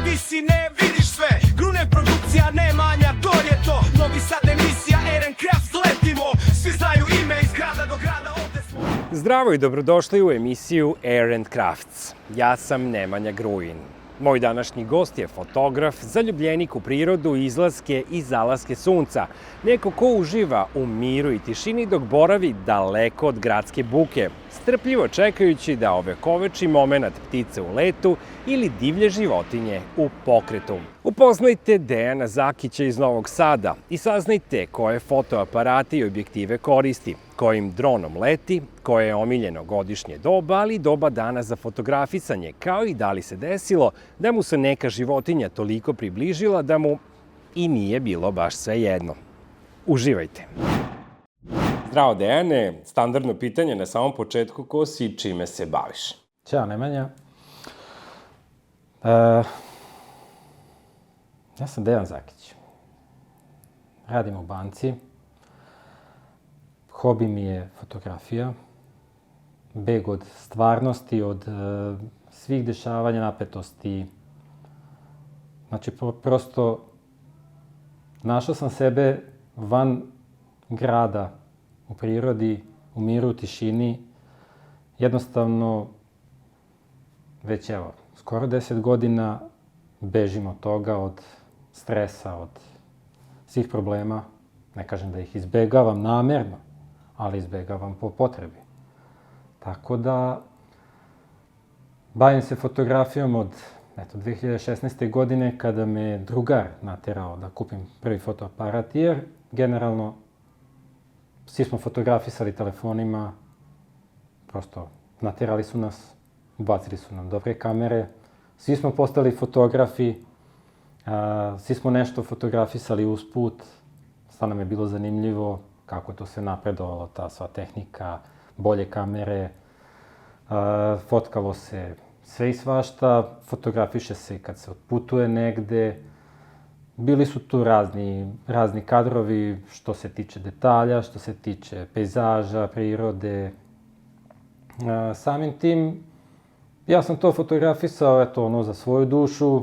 Di si ne vidiš sve, Grune produkcija, ne manja, to je to. Novi Sad emisija, Eren Crafts, letimo. Svi znaju ime iz grada do grada, ovde smo. Zdravo i dobrodošli u emisiju Eren Crafts. Ja sam Nemanja Gruin. Moj današnji gost je fotograf, zaljubljenik u prirodu, izlaske i zalaske sunca. Neko ko uživa u miru i tišini dok boravi daleko od gradske buke, strpljivo čekajući da ovekoveči moment ptice u letu ili divlje životinje u pokretu. Upoznajte Dejana Zakića iz Novog Sada i saznajte koje fotoaparate i objektive koristi, kojim dronom leti, koje je omiljeno godišnje doba, ali i doba dana za fotografisanje, kao i da li se desilo da mu se neka životinja toliko približila da mu i nije bilo baš sve jedno. Uživajte! Zdravo Dejane, standardno pitanje na samom početku, ko si i čime se baviš? Ćao Nemanja. Ja sam Dejan Zakić. Radim u banci. Hobi mi je fotografija. Beg od stvarnosti, od svih dešavanja, napetosti. Znači, prosto našao sam sebe van grada, u prirodi, u miru, u tišini. Jednostavno, već evo, skoro 10 godina bežim od toga, od stresa, od svih problema. Ne kažem da ih izbegavam namerno, ali izbegavam po potrebi. Tako da, bavim se fotografijom od 2016. godine kada me drugar naterao da kupim prvi fotoaparat, jer generalno svi smo fotografisali telefonima, prosto naterali su nas, ubacili su nam dobre kamere, svi smo postali fotografi, svi smo nešto fotografisali usput, stvarno nam je bilo zanimljivo kako je to sve napredovalo, ta sva tehnika, bolje kamere, fotkalo se sve i svašta, fotografiše se kad se otputuje negde. Bili su tu razni kadrovi što se tiče detalja, što se tiče pejzaža, prirode. Samim tim, ja sam to fotografisao, za svoju dušu.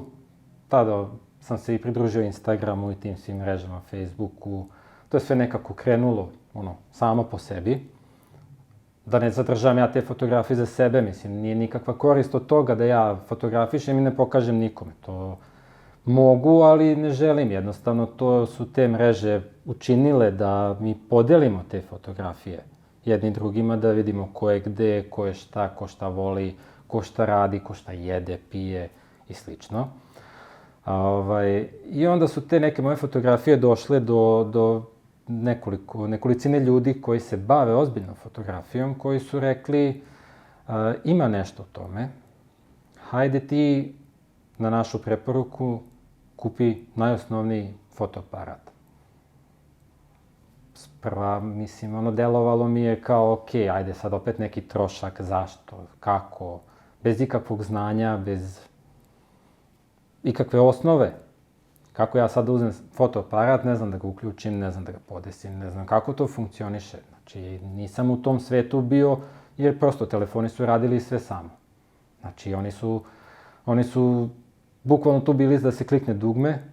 Tada sam se i pridružio Instagramu i tim svim mrežama, Facebooku. To je sve nekako krenulo, samo po sebi. Da ne zadržavam ja te fotografije za sebe, mislim, nije nikakva korist od toga da ja fotografišem i ne pokažem nikome. To mogu, ali ne želim. Jednostavno, to su te mreže učinile da mi podelimo te fotografije jedni drugima, da vidimo ko je gde, ko je šta, ko šta voli, ko šta radi, ko šta jede, pije i slično. I onda su te neke moje fotografije došle do nekolicine ljudi koji se bave ozbiljno fotografijom, koji su rekli ima nešto u tome, hajde ti na našu preporuku kupi najosnovniji fotoaparat. Sprva, mislim, delovalo mi je kao, okej, ajde sad opet neki trošak, zašto, kako, bez ikakvog znanja, bez ikakve osnove. Kako ja sad uzem fotoaparat, ne znam da ga uključim, ne znam da ga podesim, ne znam kako to funkcioniše. Znači, nisam u tom svetu bio, jer prosto telefoni su radili sve samo. Znači, oni su bukvalno tu bili da se klikne dugme,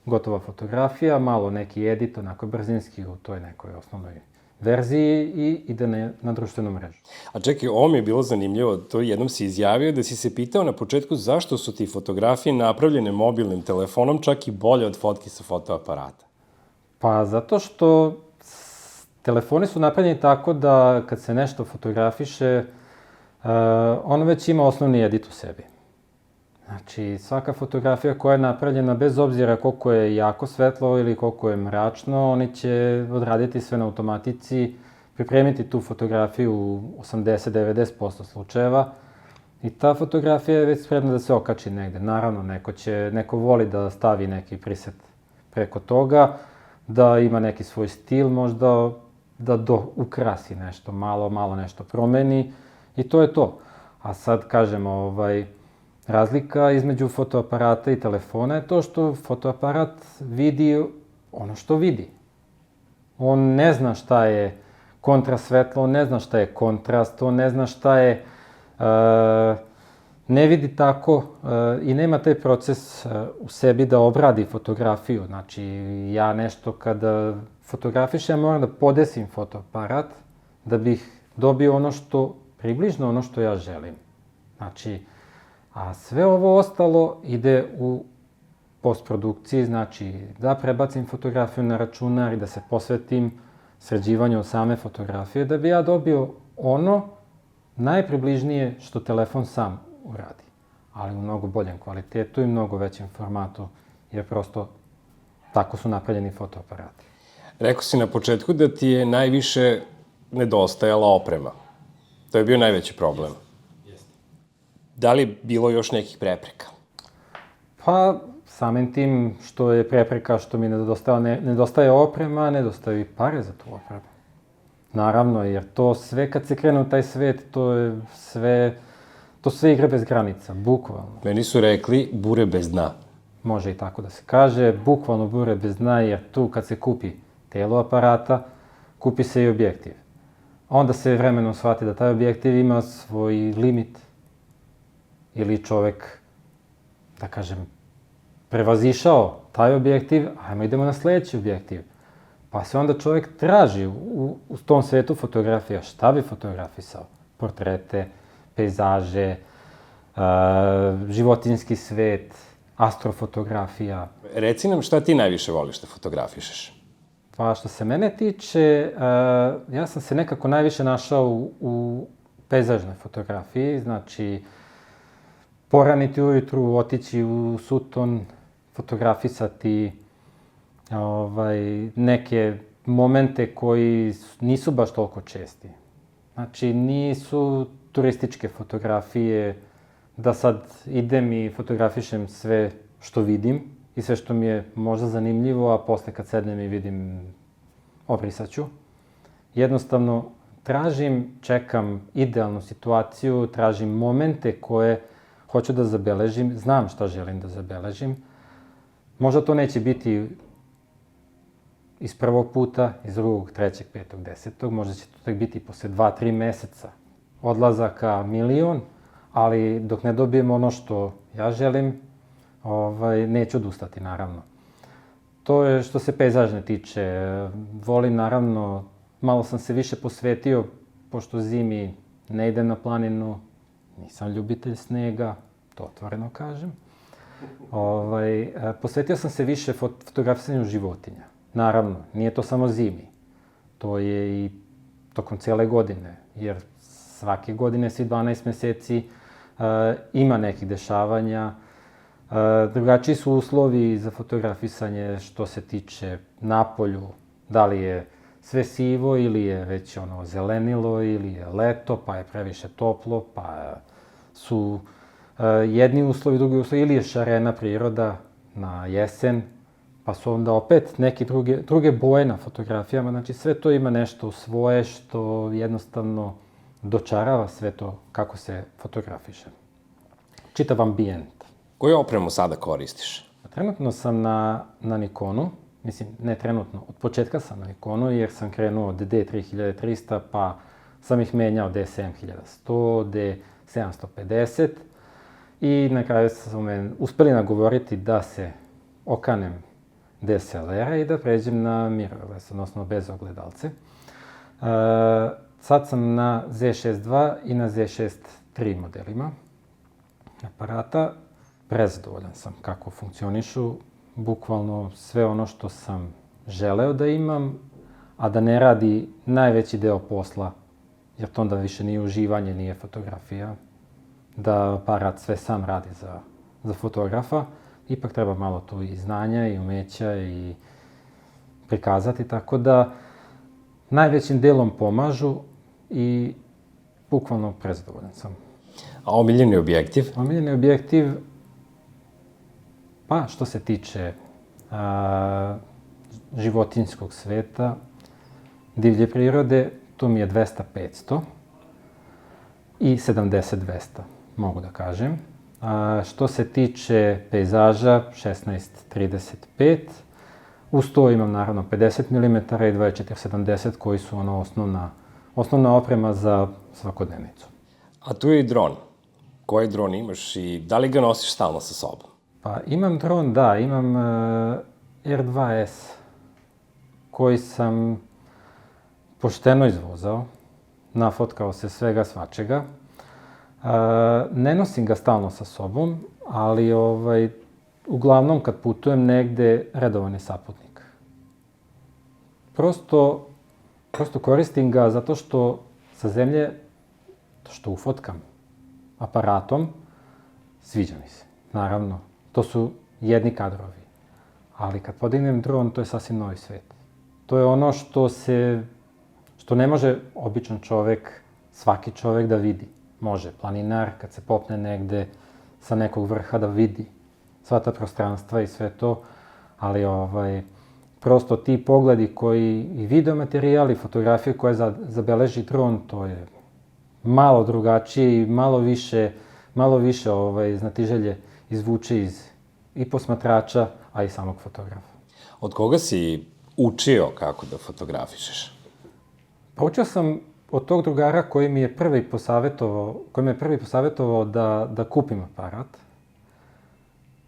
gotova fotografija, malo neki edit, onako brzinski u toj nekoj osnovnoj verziji i ide na društvenu mrežu. A čekaj, ovo mi je bilo zanimljivo, to jednom si izjavio da si se pitao na početku zašto su ti fotografije napravljene mobilnim telefonom čak i bolje od fotki sa fotoaparata. Pa zato što telefoni su napravljeni tako da kad se nešto fotografiše, on već ima osnovni edit u sebi. Znači, svaka fotografija koja je napravljena, bez obzira koliko je jako svetlo ili koliko je mračno, oni će odraditi sve na automatici, pripremiti tu fotografiju u 80-90% slučajeva i ta fotografija je već spremna da se okači negde. Naravno, neko voli da stavi neki preset preko toga, da ima neki svoj stil, možda da ukrasi nešto, malo nešto promeni i to je to. A sad, kažemo, razlika između fotoaparata i telefona je to što fotoaparat vidi ono što vidi. On ne zna šta je kontrasvetlo, on ne zna šta je kontrast, on ne zna šta je ne vidi tako i nema taj proces u sebi da obradi fotografiju. Znači, ja nešto kada fotografišem, ja moram da podesim fotoaparat da bih dobio ono što, približno ono što ja želim. Znači, a sve ovo ostalo ide u postprodukciji, znači da prebacim fotografiju na računar i da se posvetim sređivanju same fotografije, da bi ja dobio ono najpribližnije što telefon sam uradi, ali u mnogo boljem kvalitetu i mnogo većem formatu, jer prosto tako su napravljeni fotoaparati. Rekao si na početku da ti je najviše nedostajala oprema. To je bio najveći problem. Da li je bilo još nekih prepreka? Pa, samim tim što je prepreka što mi nedostaje oprema, nedostaju i pare za tu opremu. Naravno, jer to sve kad se krene u taj svet, to sve igre bez granica, bukvalno. Meni su rekli bure bez dna. Može i tako da se kaže, bukvalno bure bez dna, jer tu kad se kupi telo aparata, kupi se i objektiv. Onda se vremenom shvati da taj objektiv ima svoj limit ili čovek, da kažem, prevazišao taj objektiv, ajmo idemo na sledeći objektiv. Pa se onda čovek traži u tom svetu fotografija, šta bi fotografisao? Portrete, pejzaže, životinjski svet, astrofotografija. Reci nam šta ti najviše voliš da fotografišeš? Pa što se mene tiče, ja sam se nekako najviše našao u pejzažnoj fotografiji, znači poraniti ujutru, otići u Sutton, fotografisati neke momente koji nisu baš toliko česti. Znači, nisu turističke fotografije, da sad idem i fotografišem sve što vidim i sve što mi je možda zanimljivo, a posle kad sednem i vidim, obrisaću. Jednostavno, tražim, čekam idealnu situaciju, tražim momente koje hoću da zabeležim, znam šta želim da zabeležim. Možda to neće biti iz prvog puta, iz drugog, trećeg, petog, desetog, možda će to tek biti posle 2-3 meseca odlazaka milion, ali dok ne dobijem ono što ja želim, neću odustati, naravno. To je što se pejzažne tiče. Volim, naravno, malo sam se više posvetio, pošto zimi ne idem na planinu, nisam ljubitelj snega, to otvoreno kažem. Posvetio sam se više fotografisanju životinja. Naravno, nije to samo zimi, to je i tokom cijele godine, jer svake godine, svi 12 meseci, ima nekih dešavanja. Drugačiji su uslovi za fotografisanje što se tiče napolju, da li je sve sivo ili je već zelenilo ili je leto, pa je previše toplo, pa su jedni uslovi, drugi uslovi, ili je šarena priroda na jesen, pa su onda opet neke druge boje na fotografijama. Znači, sve to ima nešto svoje što jednostavno dočarava sve to kako se fotografiše. Čitav ambijent. Koju opremu sada koristiš? Trenutno sam na Nikonu, mislim, ne trenutno, od početka sam na Nikonu, jer sam krenuo od D3300, pa sam ih menjao D7100, D750 i na kraju su me uspeli nagovoriti da se okanem DSLR-a i da pređem na mirrorless, odnosno bez ogledalce. Sad sam na Z6.2 i na Z6.3 modelima aparata. Prezadovoljan sam kako funkcionišu, bukvalno sve ono što sam želeo da imam, a da ne radi najveći deo posla, jer to onda više nije uživanje, nije fotografija, da aparat sve sam radi za fotografa. Ipak treba malo tu i znanja i umeća i prikazati, tako da najvećim delom pomažu i bukvalno prezadovoljan sam. A omiljeni objektiv? Omiljeni objektiv, pa što se tiče životinjskog sveta, divlje prirode, tu mi je 200-500 i 70-200, mogu da kažem. Što se tiče pejzaža, 16-35, uz to imam naravno 50 mm i 24-70 koji su osnovna oprema za svakodnevnicu. A tu je i dron. koji dron imaš i da li ga nosiš stalno sa sobom? Pa imam dron, da, imam R2S koji sam pošteno izvozao, nafotkao se svega svačega. Ne nosim ga stalno sa sobom, ali uglavnom kad putujem negde, redovan je saputnik. Prosto koristim ga zato što sa zemlje, što ufotkam aparatom, sviđa mi se, naravno. To su jedni kadrovi. Ali kad podignem dron, to je sasvim novi svet. To je ono što ne može običan čovek, svaki čovek da vidi. Može planinar kad se popne negde sa nekog vrha da vidi sva ta prostranstva i sve to, ali prosto ti pogledi koji i videomaterijali, fotografije koje zabeleži dron, to je malo drugačije i malo više znatiželje izvuče i posmatrača, a i samog fotografa. Od koga si učio kako da fotografišeš? Pa učio sam od tog drugara koji mi je prvi posavetovao da kupim aparat.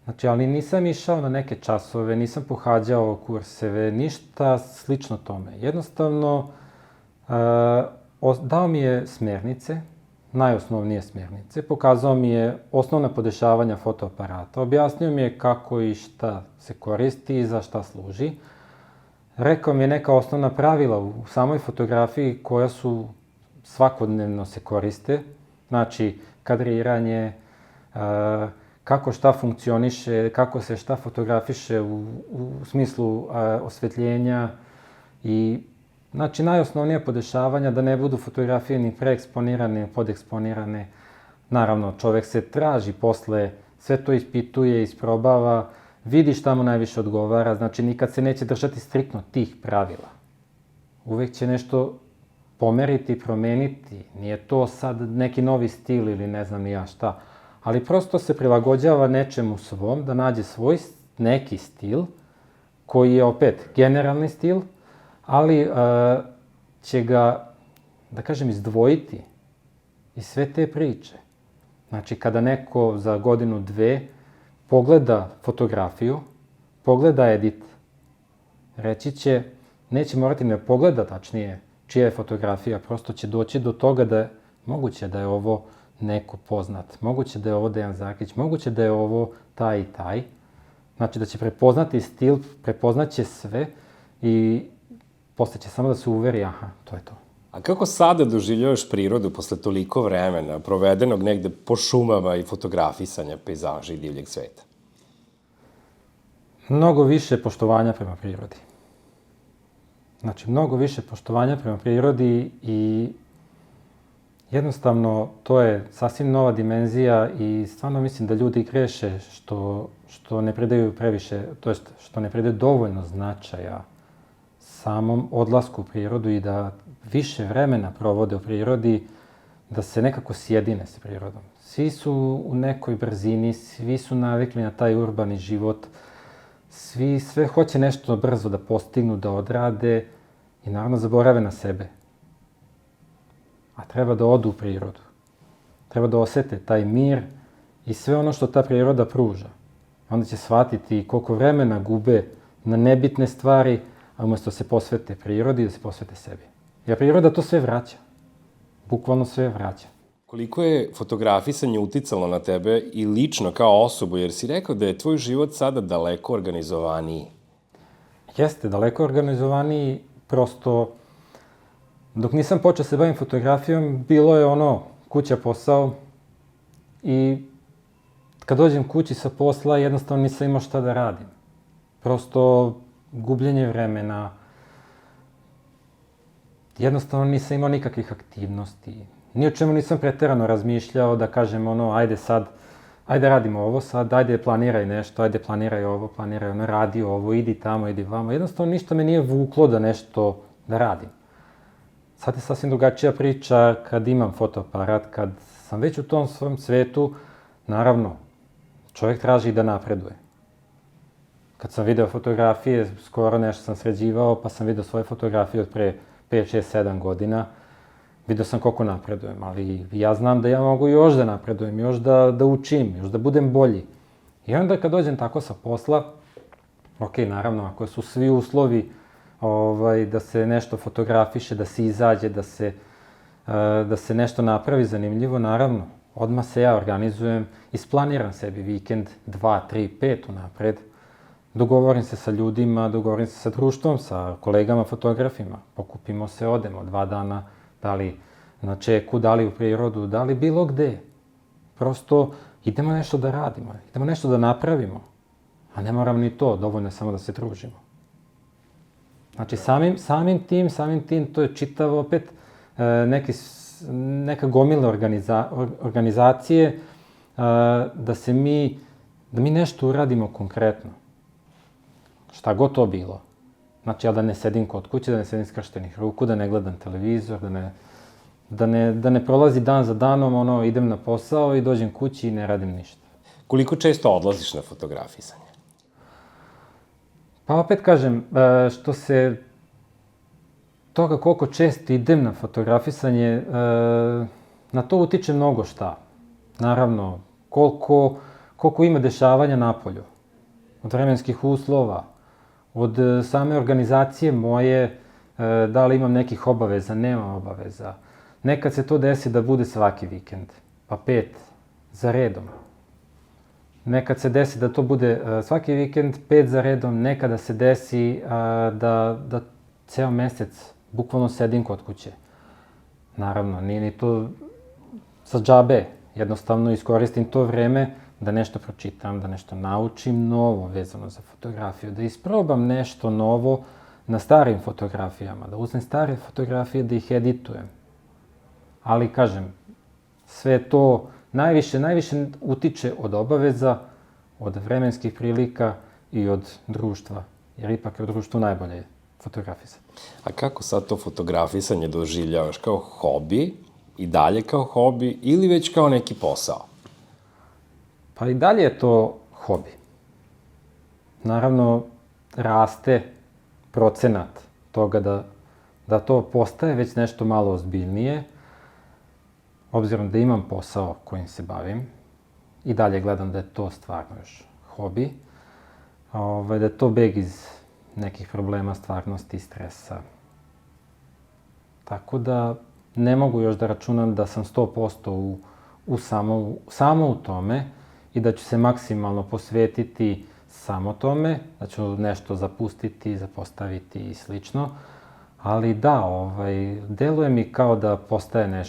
Znači, ali nisam išao na neke časove, nisam pohađao kurseve, ništa slično tome. Jednostavno, dao mi je smernice, najosnovnije smernice, pokazao mi je osnovna podešavanja fotoaparata, objasnio mi je kako i šta se koristi i za šta služi. Rekao mi je neka osnovna pravila u samoj fotografiji koja su svakodnevno se koriste. Znači, kadriranje, kako šta funkcioniše, kako se šta fotografiše u smislu osvetljenja i znači najosnovnija podešavanja da ne budu fotografije ni preeksponirane, ni podeksponirane. Naravno, čovek se traži posle, sve to ispituje, isprobava, vidi šta mu najviše odgovara, znači nikad se neće držati striktno tih pravila. Uvek će nešto pomeriti, promeniti, nije to sad neki novi stil ili ne znam ni ja šta, ali prosto se prilagođava nečemu svom, da nađe svoj neki stil, koji je opet generalni stil, ali će ga, da kažem, izdvojiti iz sve te priče. Znači, kada neko za godinu, dve pogleda fotografiju, pogleda edit, reći će, neće morati ne pogleda tačnije čija je fotografija, prosto će doći do toga da je moguće da je ovo neko poznat, moguće da je ovo Dejan Zakić, moguće da je ovo taj i taj. Znači da će prepoznati stil, prepoznaće sve i posle će samo da se uveri, aha, to je to. A kako sada doživljavaš prirodu posle toliko vremena, provedenog negde po šumama i fotografisanja pejzaža i divljeg sveta? Mnogo više poštovanja prema prirodi. Znači, mnogo više poštovanja prema prirodi i jednostavno to je sasvim nova dimenzija i stvarno mislim da ljudi greše što ne predaju previše, to jest što ne predaju dovoljno značaja samom odlasku u prirodu i da više vremena provode u prirodi, da se nekako sjedine sa prirodom. Svi su u nekoj brzini, svi su navikli na taj urbani život, sve hoće nešto brzo da postignu, da odrade i naravno zaborave na sebe. A treba da odu u prirodu. Treba da osete taj mir i sve ono što ta priroda pruža. Onda će shvatiti koliko vremena gube na nebitne stvari, a umesto se posvete prirodi, da se posvete sebi. Jer priroda to sve vraća. Bukvalno sve vraća. Koliko je fotografisanje uticalo na tebe i lično kao osobu, jer si rekao da je tvoj život sada daleko organizovaniji? Jeste, daleko organizovaniji, prosto dok nisam počeo se bavim fotografijom, bilo je kuća, posao i kad dođem kući sa posla jednostavno nisam imao šta da radim. Prosto gubljenje vremena, jednostavno nisam imao nikakvih aktivnosti. Ni o čemu nisam preterano razmišljao da kažem ajde radimo ovo sad, ajde planiraj nešto, ajde planiraj ovo, planiraj ono, radi ovo, idi tamo, idi vamo. Jednostavno ništa me nije vuklo da nešto da radim. Sad je sasvim drugačija priča kad imam fotoaparat, kad sam već u tom svom svetu, naravno, čovjek traži da napreduje. Kad sam video fotografije, skoro nešto sam sređivao, pa sam video svoje fotografije od pre 5, 6, 7 godina Vidio sam koliko napredujem, ali ja znam da ja mogu još da napredujem, još da učim, još da budem bolji. I onda kad dođem tako sa posla, ok, naravno, ako su svi uslovi da se nešto fotografiše, da se izađe, da se nešto napravi zanimljivo, naravno, odmah se ja organizujem, isplaniram sebi vikend 2, 3, 5 unapred, dogovorim se sa ljudima, dogovorim se sa društvom, sa kolegama fotografima, pokupimo se, odemo 2 dana, da li na čeku, da li u prirodu, da li bilo gde. Prosto idemo nešto da radimo, idemo nešto da napravimo, a ne moram ni to, dovoljno je samo da se družimo. Znači, samim tim, to je čitavo opet neka gomila organizacije da mi nešto uradimo konkretno. Šta god to bilo. Znači, ja da ne sedim kod kuće, da ne sedim skrštenih ruku, da ne gledam televizor, da ne prolazi dan za danom, idem na posao i dođem kući i ne radim ništa. Koliko često odlaziš na fotografisanje? Pa opet kažem, što se toga koliko često idem na fotografisanje, na to utiče mnogo šta. Naravno, koliko ima dešavanja napolju, od vremenskih uslova, od same organizacije moje, da li imam nekih obaveza, nemam obaveza. Nekad se to desi da bude svaki vikend, pa 5 za redom. Nekad se desi da to bude svaki vikend, 5 za redom, nekada se desi da ceo mesec bukvalno sedim kod kuće. Naravno, nije ni to za džabe, jednostavno iskoristim to vreme da nešto pročitam, da nešto naučim novo vezano za fotografiju, da isprobam nešto novo na starim fotografijama, da uzmem stare fotografije, da ih editujem. Ali, kažem, sve to najviše utiče od obaveza, od vremenskih prilika i od društva, jer ipak je u društvu najbolje fotografisati. A kako sad to fotografisanje doživljavaš? Kao hobi? I dalje kao hobi? Ili već kao neki posao? Pa i dalje je to hobi. Naravno, raste procenat toga da to postaje već nešto malo ozbiljnije, obzirom da imam posao kojim se bavim, i dalje gledam da je to stvarno još hobi, da je to beg iz nekih problema, stvarnosti i stresa. Tako da ne mogu još da računam da sam 100% samo u tome i da ću se maksimalno posvetiti samo tome, da ću nešto zapustiti, zapostaviti i slično. Ali da, deluje mi kao da postaje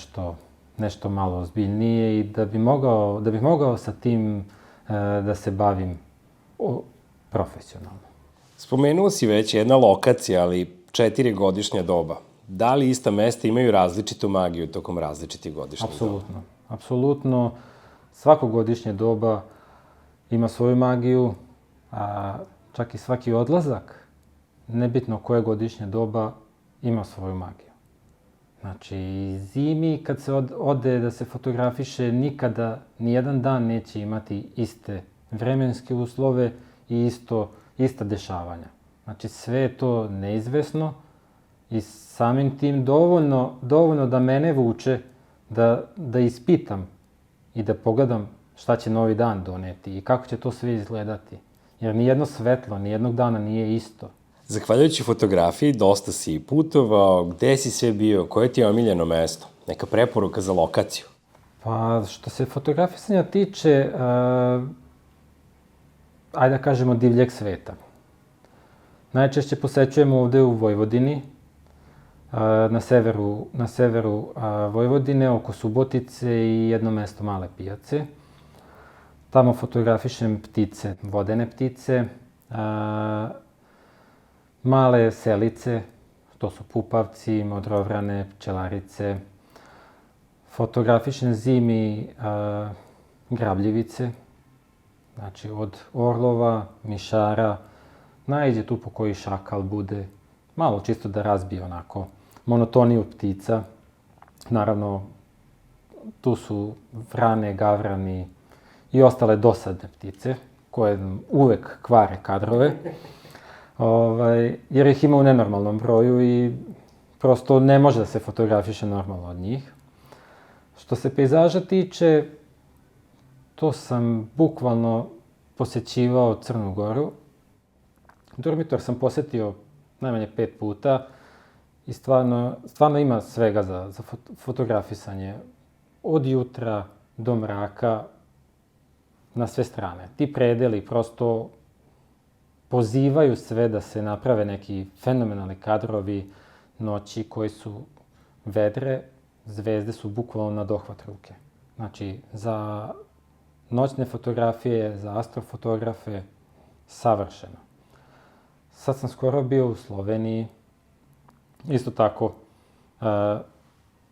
nešto malo ozbiljnije i da bih mogao sa tim da se bavim profesionalno. Spomenuo si već jedna lokacija, ali 4 godišnja doba. Da li ista mesta imaju različitu magiju tokom različitih godišnjih doba? Apsolutno. Svako godišnje doba ima svoju magiju, a čak i svaki odlazak, nebitno koje godišnje doba, ima svoju magiju. Znači, zimi kad se ode da se fotografiše, nikada, nijedan dan neće imati iste vremenske uslove i ista dešavanja. Znači, sve je to neizvesno i samim tim dovoljno da mene vuče da ispitam i da pogledam šta će novi dan doneti i kako će to sve izgledati. Jer nijedno svetlo, nijednog dana nije isto. Zahvaljujući fotografiji, dosta si putovao, gde si sve bio, koje ti je omiljeno mesto? Neka preporuka za lokaciju? Pa, što se fotografisanja tiče, ajde da kažemo divljeg sveta. Najčešće posećujemo ovde u Vojvodini, na severu Vojvodine, oko Subotice i jedno mesto Male Pijace. Tamo fotografišem ptice, vodene ptice, male selice, to su pupavci, modrovrane, pčelarice. Fotografišem zimi grabljivice, znači od orlova, mišara, naiđe tu po koji šakal bude, malo čisto da razbije onako monotoniju ptica. Naravno, tu su vrane, gavrani i ostale dosadne ptice, koje uvek kvare kadrove, jer ih ima u nenormalnom broju i prosto ne može da se fotografiše normalno od njih. Što se pejzaža tiče, to sam bukvalno posećivao Crnu Goru. Durmitor sam posetio najmanje 5 puta i stvarno ima svega za fotografisanje. Od jutra do mraka, na sve strane. Ti predeli prosto pozivaju sve da se naprave neki fenomenalni kadrovi noći koji su vedre, zvezde su bukvalno na dohvat ruke. Znači, za noćne fotografije, za astrofotografe, savršeno. Sad sam skoro bio u Sloveniji, isto tako,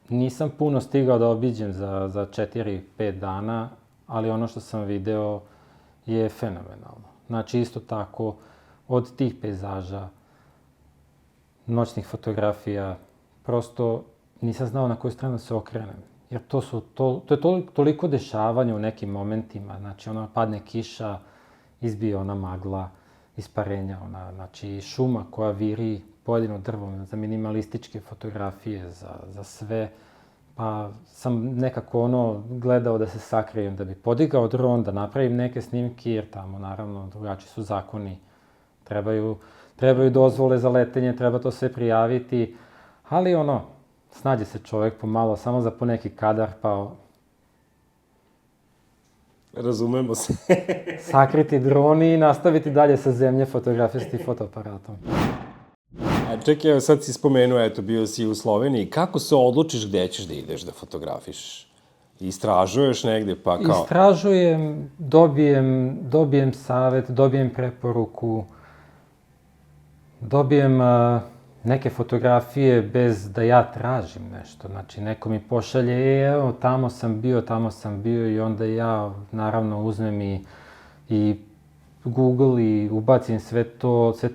nisam puno stigao da obiđem za 4-5 dana, ali ono što sam video je fenomenalno. Znači, isto tako, od tih pejzaža, noćnih fotografija, prosto nisam znao na koju stranu se okrenem. Jer to je toliko dešavanja u nekim momentima. Znači, padne kiša, izbije ona magla, isparenja, znači šuma koja viri pojedino drvo za minimalističke fotografije, za sve. Pa sam nekako gledao da se sakrijem, da bi podigao dron, da napravim neke snimke, jer tamo naravno drugačiji su zakoni. Trebaju dozvole za letenje, treba to sve prijaviti, ali snađe se čovjek pomalo, samo za poneki kadar, pa Razumemo se. sakriti dron i nastaviti dalje sa zemlje fotografisati fotoaparatom. A čekaj, evo sad si spomenuo, eto, bio si u Sloveniji. Kako se odlučiš gde ćeš da ideš da fotografišeš? Istražuješ negde, pa kao... Istražujem, dobijem savet, dobijem preporuku, dobijem neke fotografije bez da ja tražim nešto. Znači, neko mi pošalje, evo, tamo sam bio i onda ja, naravno, uzmem i Google i ubacim sve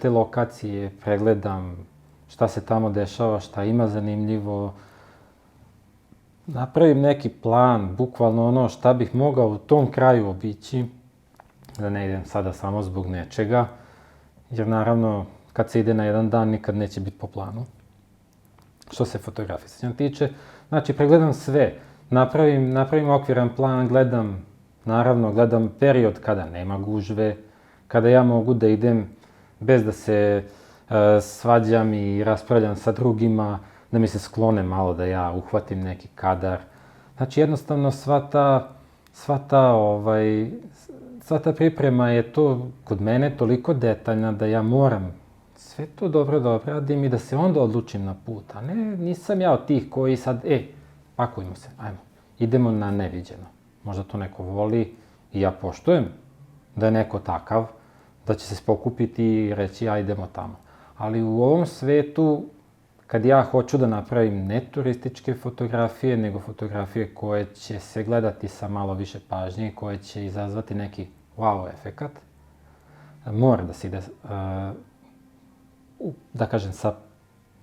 te lokacije, pregledam šta se tamo dešava, šta ima zanimljivo. Napravim neki plan, bukvalno šta bih mogao u tom kraju obići, da ne idem sada samo zbog nečega, jer naravno, kad se ide na jedan dan, nikad neće biti po planu. Što se fotografisanja tiče, znači, pregledam sve, napravim okviran plan, gledam period kada nema gužve, kada ja mogu da idem bez da se svađam i raspravljam sa drugima, da mi se sklone malo da ja uhvatim neki kadar. Znači, jednostavno, sva ta priprema je to kod mene toliko detaljna da ja moram sve to dobro da obradim i da se onda odlučim na put. A ne, nisam ja od tih koji sad, pakujmo se, ajmo, idemo na neviđeno. Možda to neko voli i ja poštujem da je neko takav, da će se pokupiti i reći, idemo tamo. Ali u ovom svetu, kad ja hoću da napravim ne turističke fotografije, nego fotografije koje će se gledati sa malo više pažnje, koje će izazvati neki wow efekat, mora da se ide, da kažem, sa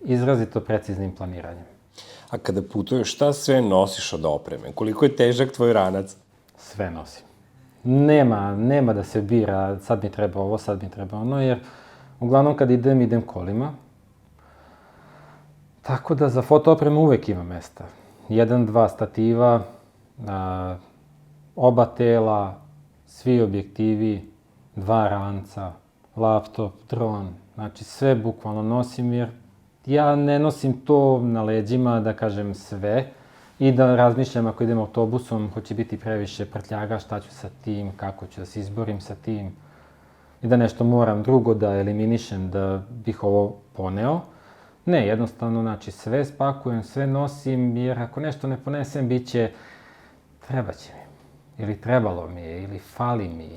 izrazito preciznim planiranjem. A kada putuješ, šta sve nosiš od opreme? Koliko je težak tvoj ranac? Sve nosim. Nema da se bira, sad mi treba ovo, sad mi treba ono, jer uglavnom kad idem kolima. Tako da za fotoopremu uvek ima mesta. 1-2 stativa, oba tela, svi objektivi, 2 ranca, laptop, dron. Znači, sve bukvalno nosim, jer ja ne nosim to na leđima, da kažem, sve. I da razmišljam, ako idem autobusom, hoće biti previše prtljaga, šta ću sa tim, kako ću da se izborim sa tim. I da nešto moram drugo da eliminišem da bih ovo poneo. Ne, jednostavno, znači, sve spakujem, sve nosim, jer ako nešto ne ponesem, bit će, treba će mi. Ili trebalo mi je, ili fali mi.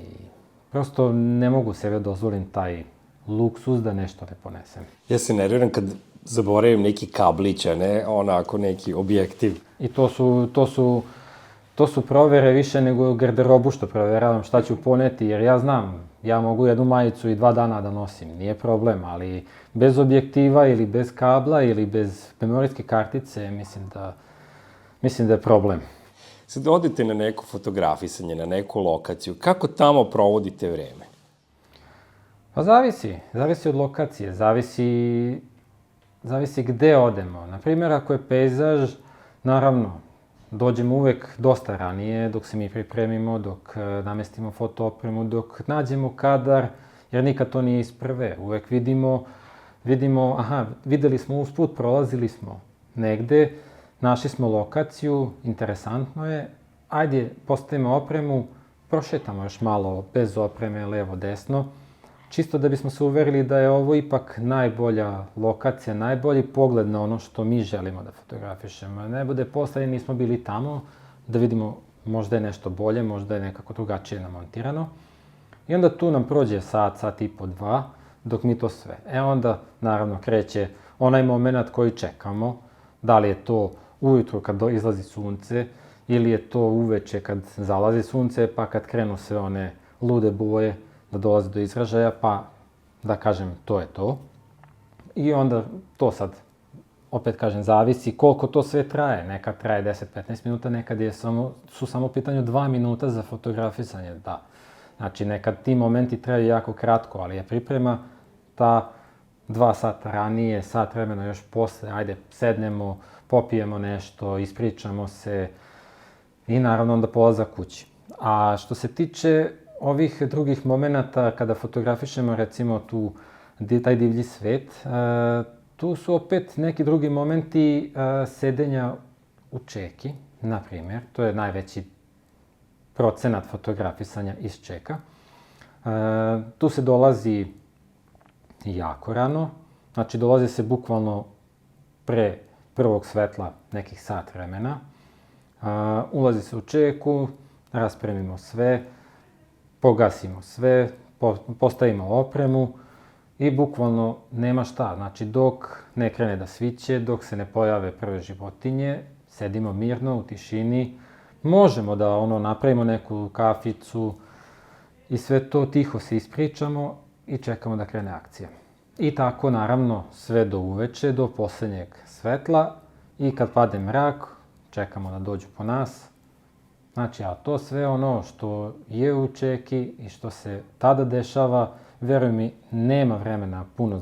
Prosto ne mogu sebe dozvolim taj luksuz da nešto ne ponesem. Ja se nerviram kad zaboravim neki kablić, a ne onako neki objektiv. I to su provere više nego garderobu što proveravam šta ću poneti, jer ja znam, ja mogu jednu majicu i 2 dana da nosim, nije problem, ali bez objektiva ili bez kabla ili bez memorijske kartice, mislim da je problem. Sad odete na neko fotografisanje, na neku lokaciju, kako tamo provodite vreme? Pa zavisi od lokacije, zavisi zavisi gde odemo. Naprimjer, ako je pejzaž, naravno, dođemo uvek dosta ranije, dok se mi pripremimo, dok namestimo fotoopremu, dok nađemo kadar, jer nikad to nije iz prve. Uvek vidimo, aha, videli smo usput, prolazili smo negde, našli smo lokaciju, interesantno je, ajde, postavimo opremu, prošetamo još malo bez opreme, levo, desno, čisto da bismo se uverili da je ovo ipak najbolja lokacija, najbolji pogled na ono što mi želimo da fotografišemo. Ne bude posle, nismo bili tamo, da vidimo možda je nešto bolje, možda je nekako drugačije namontirano. I onda tu nam prođe sat i po, dva, dok mi to sve. Onda, naravno, kreće onaj moment koji čekamo, da li je to ujutru kad izlazi sunce, ili je to uveče kad zalazi sunce, pa kad krenu sve one lude boje da dolaze do izražaja, pa da kažem, to je to. I onda to sad, opet kažem, zavisi koliko to sve traje. Nekad traje 10-15 minuta, nekad su samo u pitanju 2 minuta za fotografisanje, da. Znači, nekad ti momenti traju jako kratko, ali je priprema ta 2 sata ranije, sat vremena još posle, ajde, sednemo, popijemo nešto, ispričamo se i naravno onda polazak kući. A što se tiče ovih drugih momenata kada fotografišemo recimo taj divlji svet, tu su opet neki drugi momenti sedenja u čeki, na primjer, to je najveći procenat fotografisanja iz čeka. Tu se dolazi jako rano, znači dolazi se bukvalno pre prvog svetla nekih sat vremena. Ulazi se u čeku, raspremimo sve, pogasimo sve, postavimo opremu i bukvalno nema šta. Znači dok ne krene da sviće, dok se ne pojave prve životinje, sedimo mirno u tišini, možemo da napravimo neku kaficu i sve to tiho se ispričamo i čekamo da krene akcija. I tako naravno sve do uveče, do poslednjeg svetla i kad pade mrak, čekamo da dođu po nas. Znači, a to sve ono što je u čeki i što se tada dešava, veruj mi, nema vremena puno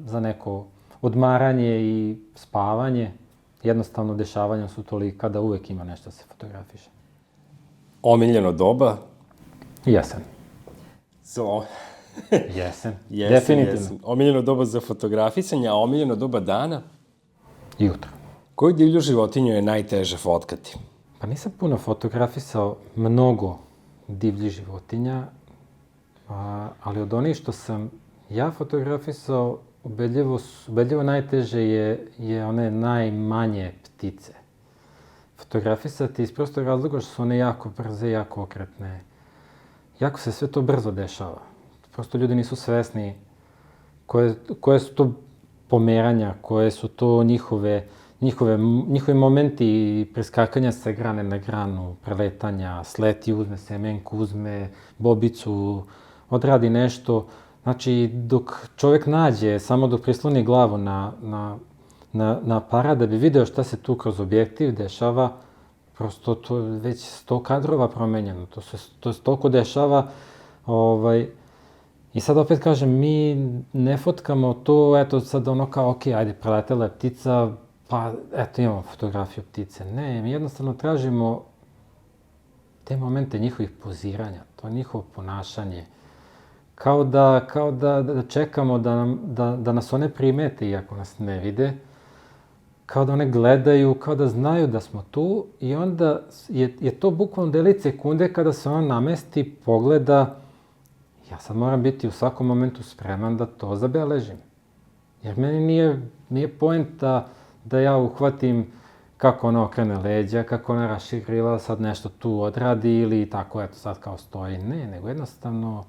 za neko odmaranje i spavanje. Jednostavno, dešavanja su tolika da uvek ima nešto da se fotografiše. Omiljeno doba? Jesen. Jesen, definitivno. Omiljeno doba za fotografisanje, a omiljeno doba dana? Jutro. Koju divlju životinju je najteže fotkati? Pa nisam puno fotografisao mnogo divljih životinja, ali od onih što sam ja fotografisao, ubedljivo najteže je one najmanje ptice. Fotografisati iz prostog razloga što su one jako brze i jako okretne. Jako se sve to brzo dešava. Prosto ljudi nisu svesni koje su to pomeranja, koje su to njihovi momenti preskakanja sa grane na granu, preletanja, sleti, uzme semenku, uzme bobicu, odradi nešto. Znači, dok čovjek nađe, samo dok prisloni glavu na aparat da bi video šta se tu kroz objektiv dešava, prosto to je već 100 kadrova promenjeno, to se toliko dešava. I sad opet kažem, mi ne fotkamo to, eto sad kao, ok, ajde, preletela je ptica, pa eto imamo fotografiju ptice. Ne, mi jednostavno tražimo te momente njihovih poziranja, to njihovo ponašanje. Kao da čekamo da nas one primete, iako nas ne vide, kao da one gledaju, kao da znaju da smo tu i onda je to bukvalno delić sekunde kada se ona namesti, pogleda. Ja sad moram biti u svakom momentu spreman da to zabeležim. Jer meni nije poenta da ja uhvatim kako ona okrene leđa, kako ona raširi krila, sad nešto tu odradi ili tako, eto sad kao stoji. Ne, nego jednostavno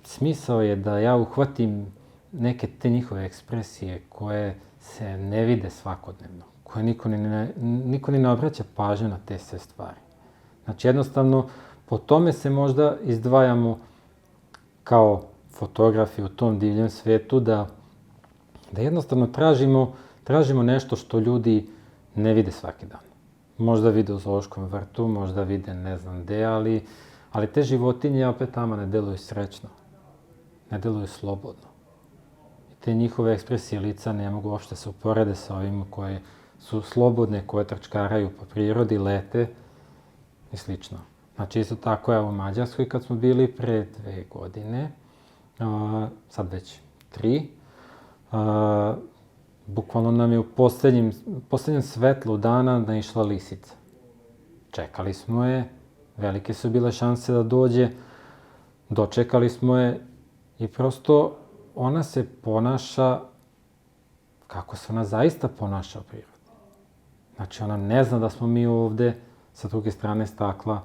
smisao je da ja uhvatim neke te njihove ekspresije koje se ne vide svakodnevno, koje niko ni ne obraća pažnju na te sve stvari. Znači jednostavno po tome se možda izdvajamo kao fotografi u tom divljem svetu, da jednostavno tražimo nešto što ljudi ne vide svaki dan. Možda vide u zoološkom vrtu, možda vide ne znam gde, ali te životinje opet tamo ne deluju srećno, ne deluju slobodno. I te njihove ekspresije lica ne mogu uopšte se uporede sa ovim koje su slobodne, koje trčkaraju po prirodi, lete i slično. Znači, isto tako je u Mađarskoj kad smo bili pre 2 godine, sad već 3, bukvalno nam je u poslednjem svetlu dana naišla lisica. Čekali smo je, velike su bile šanse da dođe, dočekali smo je i prosto ona se ponaša kako se ona zaista ponaša u prirodi. Znači, ona ne zna da smo mi ovde, sa druge strane stakla,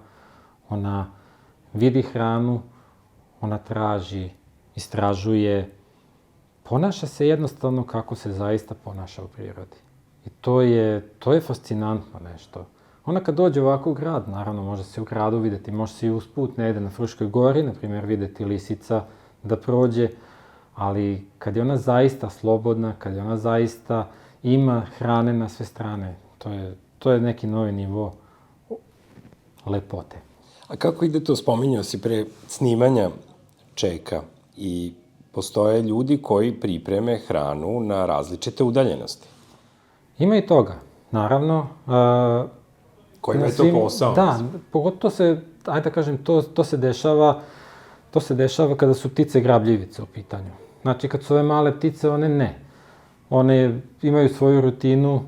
ona vidi hranu, ona traži, istražuje, ponaša se jednostavno kako se zaista ponaša u prirodi. I to je fascinantno nešto. Ona kad dođe ovako u grad, naravno može se u gradu videti, može se i usput negde na Fruškoj gori, na primjer, videti lisica da prođe, ali kad je ona zaista slobodna, kad je ona zaista ima hrane na sve strane, to je neki novi nivo lepote. A kako ide to, spominjao si pre snimanja čeka i postoje ljudi koji pripreme hranu na različite udaljenosti? Ima i toga, naravno. Kojima je to posao? Da, pogotovo ajde da kažem, to se dešava kada su ptice grabljivice u pitanju. Znači, kad su ove male ptice, one ne. One imaju svoju rutinu